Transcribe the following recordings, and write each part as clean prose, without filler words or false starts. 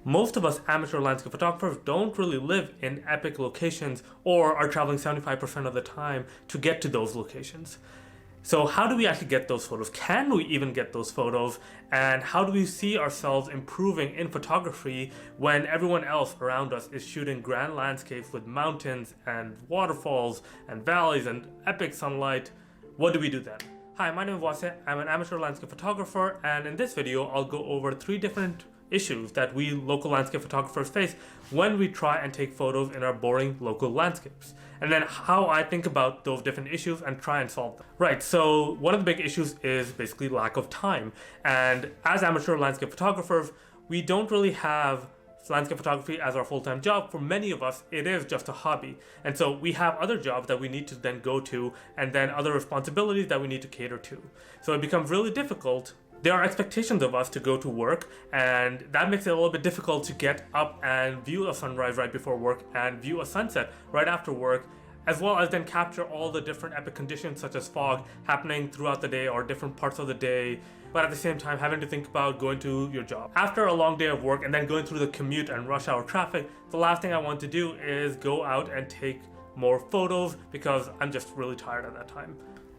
most of us amateur landscape photographers don't really live in epic locations or are traveling 75% of the time to get to those locations. So how do we actually get those photos? Can we even get those photos? And how do we see ourselves improving in photography when everyone else around us is shooting grand landscapes with mountains and waterfalls and valleys and epic sunlight? What do we do then? Hi, my name is Wase. I'm an amateur landscape photographer, and in this video I'll go over 3 different issues that we local landscape photographers face when we try and take photos in our boring local landscapes, and then how I think about those different issues and try and solve them. Right, so one of the big issues is basically lack of time, and as amateur landscape photographers we don't really have landscape photography as our full-time job. For many of us it is just a hobby, and so we have other jobs that we need to then go to, and then other responsibilities that we need to cater to. So it becomes really difficult. There are expectations of us to go to work, and that makes it a little bit difficult to get up and view a sunrise right before work and view a sunset right after work, as well as then capture all the different epic conditions such as fog happening throughout the day or different parts of the day, but at the same time having to think about going to your job. After a long day of work and then going through the commute and rush hour traffic, the last thing I want to do is go out and take more photos because I'm just really tired at that time.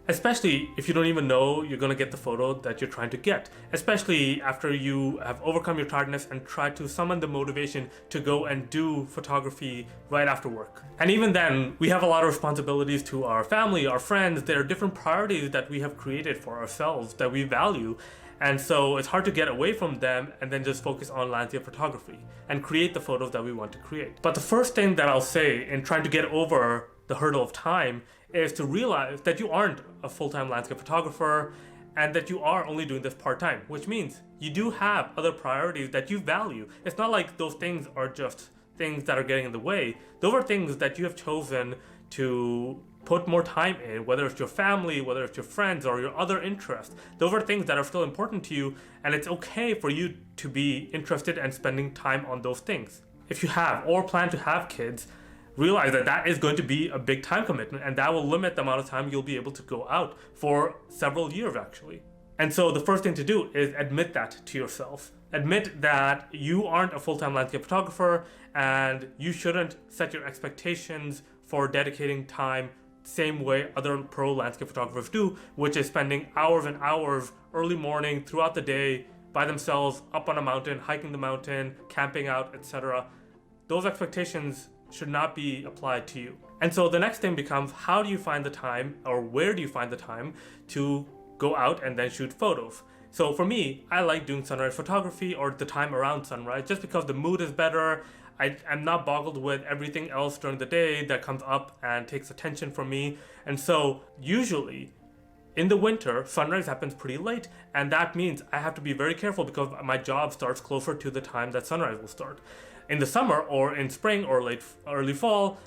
Especially if you don't even know you're going to get the photo that you're trying to get. Especially after you have overcome your tiredness and try to summon the motivation to go and do photography right after work. And even then, we have a lot of responsibilities to our family, our friends. There are different priorities that we have created for ourselves that we value. And so it's hard to get away from them and then just focus on landscape photography and create the photos that we want to create. But the first thing that I'll say in trying to get over the hurdle of time is to realize that you aren't a full-time landscape photographer and that you are only doing this part-time, which means you do have other priorities that you value. It's not like those things are just things that are getting in the way. Those are things that you have chosen to put more time in, whether it's your family, whether it's your friends, or your other interests. Those are things that are still important to you, and it's okay for you to be interested and spending time on those things. If you have or plan to have kids, realize that that is going to be a big time commitment, and that will limit the amount of time you'll be able to go out for several years actually. And so the first thing to do is admit that to yourself. Admit that you aren't a full-time landscape photographer and you shouldn't set your expectations for dedicating time same way other pro landscape photographers do, which is spending hours and hours early morning throughout the day by themselves up on a mountain, hiking the mountain, camping out, etc. Those expectations should not be applied to you. And so the next thing becomes, how do you find the time, or where do you find the time to go out and then shoot photos? So for me, I like doing sunrise photography or the time around sunrise just because the mood is better. I'm not boggled with everything else during the day that comes up and takes attention from me. And so usually in the winter, sunrise happens pretty late, and that means I have to be very careful because my job starts closer to the time that sunrise will start. In the summer or in spring or early fall,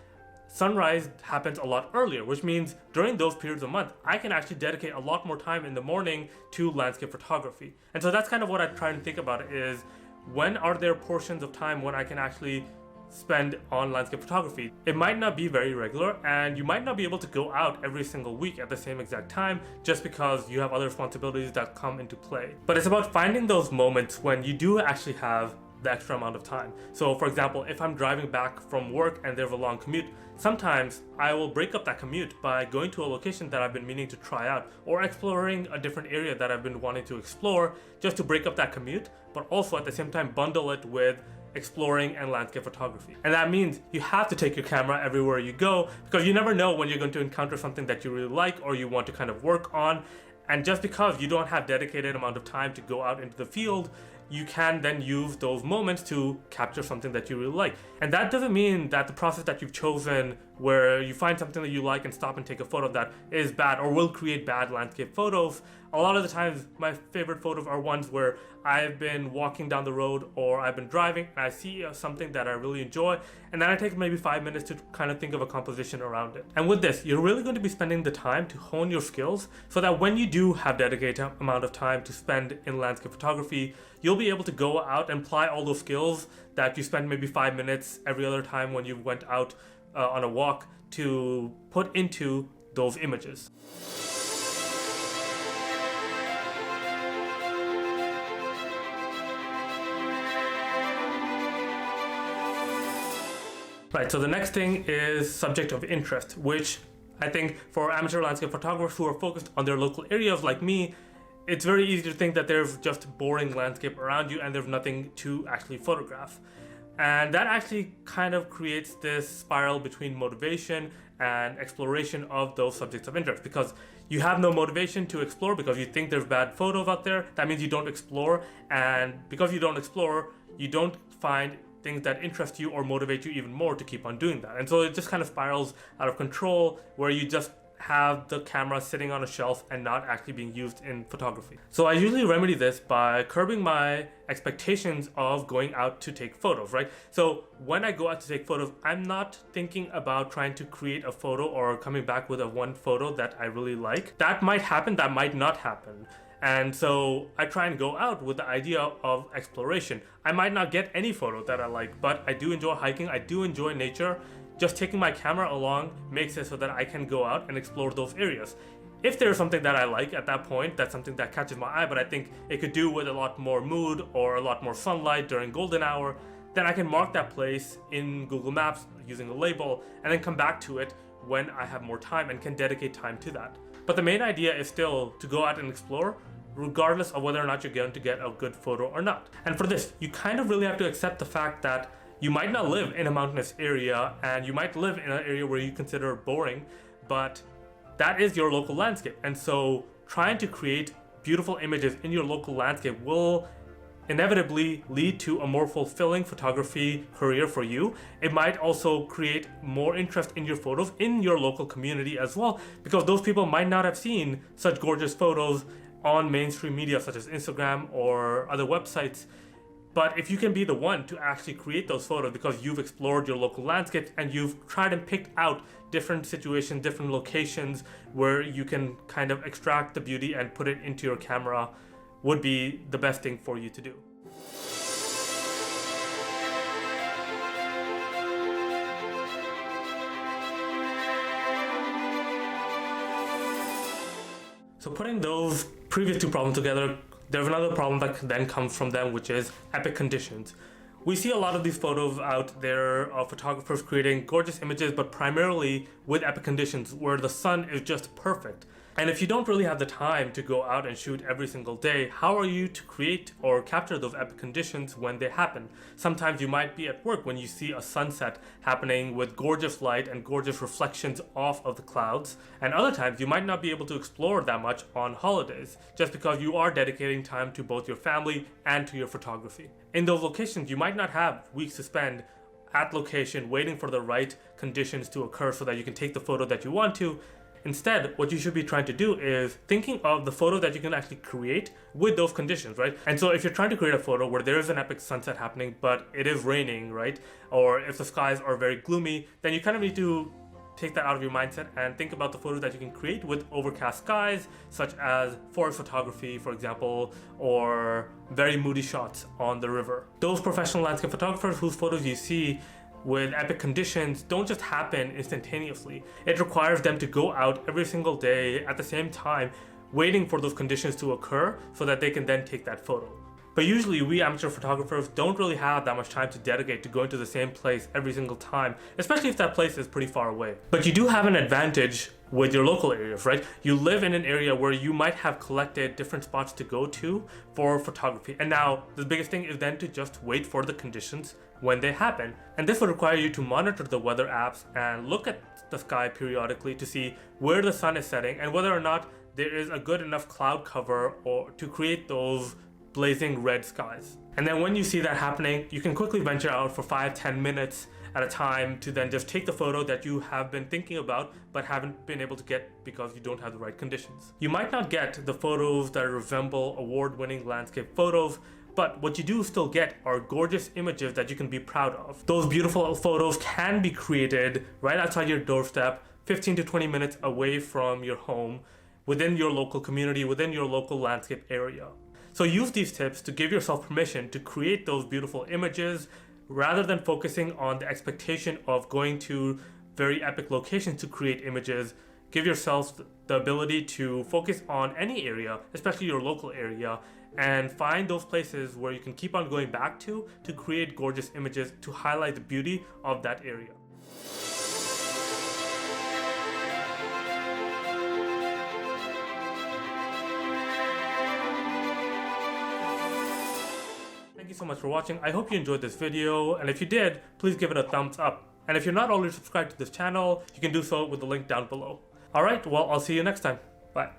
sunrise happens a lot earlier, which means during those periods of month, I can actually dedicate a lot more time in the morning to landscape photography. And so that's kind of what I try and think about is, when are there portions of time when I can actually spend on landscape photography? It might not be very regular, and you might not be able to go out every single week at the same exact time just because you have other responsibilities that come into play. But it's about finding those moments when you do actually have the extra amount of time. So for example, if I'm driving back from work and there's a long commute, sometimes I will break up that commute by going to a location that I've been meaning to try out, or exploring a different area that I've been wanting to explore, just to break up that commute, but also at the same time bundle it with exploring and landscape photography. And that means you have to take your camera everywhere you go, because you never know when you're going to encounter something that you really like or you want to kind of work on. And just because you don't have dedicated amount of time to go out into the field, you can then use those moments to capture something that you really like. And that doesn't mean that the process that you've chosen, where you find something that you like and stop and take a photo of that, is bad or will create bad landscape photos. A lot of the times, my favorite photos are ones where I've been walking down the road or I've been driving and I see something that I really enjoy, and then I take maybe 5 minutes to kind of think of a composition around it. And with this, you're really going to be spending the time to hone your skills so that when you do have dedicated amount of time to spend in landscape photography, you'll be able to go out and apply all those skills that you spend maybe 5 minutes every other time when you went out on a walk to put into those images. Right, so the next thing is subject of interest, which I think for amateur landscape photographers who are focused on their local areas like me, it's very easy to think that there's just boring landscape around you and there's nothing to actually photograph. And that actually kind of creates this spiral between motivation and exploration of those subjects of interest, because you have no motivation to explore because you think there's bad photos out there. That means you don't explore, and because you don't explore, you don't find things that interest you or motivate you even more to keep on doing that. And so it just kind of spirals out of control, where you just have the camera sitting on a shelf and not actually being used in photography. So I usually remedy this by curbing my expectations of going out to take photos, right? So when I go out to take photos, I'm not thinking about trying to create a photo or coming back with a one photo that I really like. That might happen, that might not happen. And so I try and go out with the idea of exploration. I might not get any photo that I like, but I do enjoy hiking, I do enjoy nature. Just taking my camera along makes it so that I can go out and explore those areas. If there's something that I like at that point, that's something that catches my eye, but I think it could do with a lot more mood or a lot more sunlight during golden hour, then I can mark that place in Google Maps using a label and then come back to it when I have more time and can dedicate time to that. But the main idea is still to go out and explore, regardless of whether or not you're going to get a good photo or not. And for this, you kind of really have to accept the fact that you might not live in a mountainous area, and you might live in an area where you consider boring, but that is your local landscape. And so trying to create beautiful images in your local landscape will inevitably lead to a more fulfilling photography career for you. It might also create more interest in your photos in your local community as well, because those people might not have seen such gorgeous photos on mainstream media such as Instagram or other websites. But if you can be the one to actually create those photos because you've explored your local landscapes and you've tried and picked out different situations, different locations where you can kind of extract the beauty and put it into your camera, would be the best thing for you to do. So putting those previous two problems together, there's another problem that then comes from them, which is epic conditions. We see a lot of these photos out there of photographers creating gorgeous images, but primarily with epic conditions where the sun is just perfect. And if you don't really have the time to go out and shoot every single day, how are you to create or capture those epic conditions when they happen? Sometimes you might be at work when you see a sunset happening with gorgeous light and gorgeous reflections off of the clouds. And other times you might not be able to explore that much on holidays, just because you are dedicating time to both your family and to your photography. In those locations, you might not have weeks to spend at location waiting for the right conditions to occur so that you can take the photo that you want to. Instead, what you should be trying to do is thinking of the photo that you can actually create with those conditions, right? And so if you're trying to create a photo where there is an epic sunset happening, but it is raining, right? Or if the skies are very gloomy, then you kind of need to take that out of your mindset and think about the photos that you can create with overcast skies, such as forest photography, for example, or very moody shots on the river. Those professional landscape photographers whose photos you see with epic conditions don't just happen instantaneously. It requires them to go out every single day at the same time, waiting for those conditions to occur so that they can then take that photo. But usually we amateur photographers don't really have that much time to dedicate to going to the same place every single time, especially if that place is pretty far away. But you do have an advantage with your local areas, right? You live in an area where you might have collected different spots to go to for photography. And now the biggest thing is then to just wait for the conditions when they happen. And this will require you to monitor the weather apps and look at the sky periodically to see where the sun is setting and whether or not there is a good enough cloud cover or to create those blazing red skies. And then when you see that happening, you can quickly venture out for 5-10 minutes at a time to then just take the photo that you have been thinking about but haven't been able to get because you don't have the right conditions. You might not get the photos that resemble award-winning landscape photos, but what you do still get are gorgeous images that you can be proud of. Those beautiful photos can be created right outside your doorstep, 15 to 20 minutes away from your home, within your local community, within your local landscape area. So use these tips to give yourself permission to create those beautiful images rather than focusing on the expectation of going to very epic locations to create images. Give yourself the ability to focus on any area, especially your local area, and find those places where you can keep on going back to create gorgeous images to highlight the beauty of that area. Thank you so much for watching. I hope you enjoyed this video, and if you did, please give it a thumbs up. And if you're not already subscribed to this channel, you can do so with the link down below. Alright, well, I'll see you next time. Bye.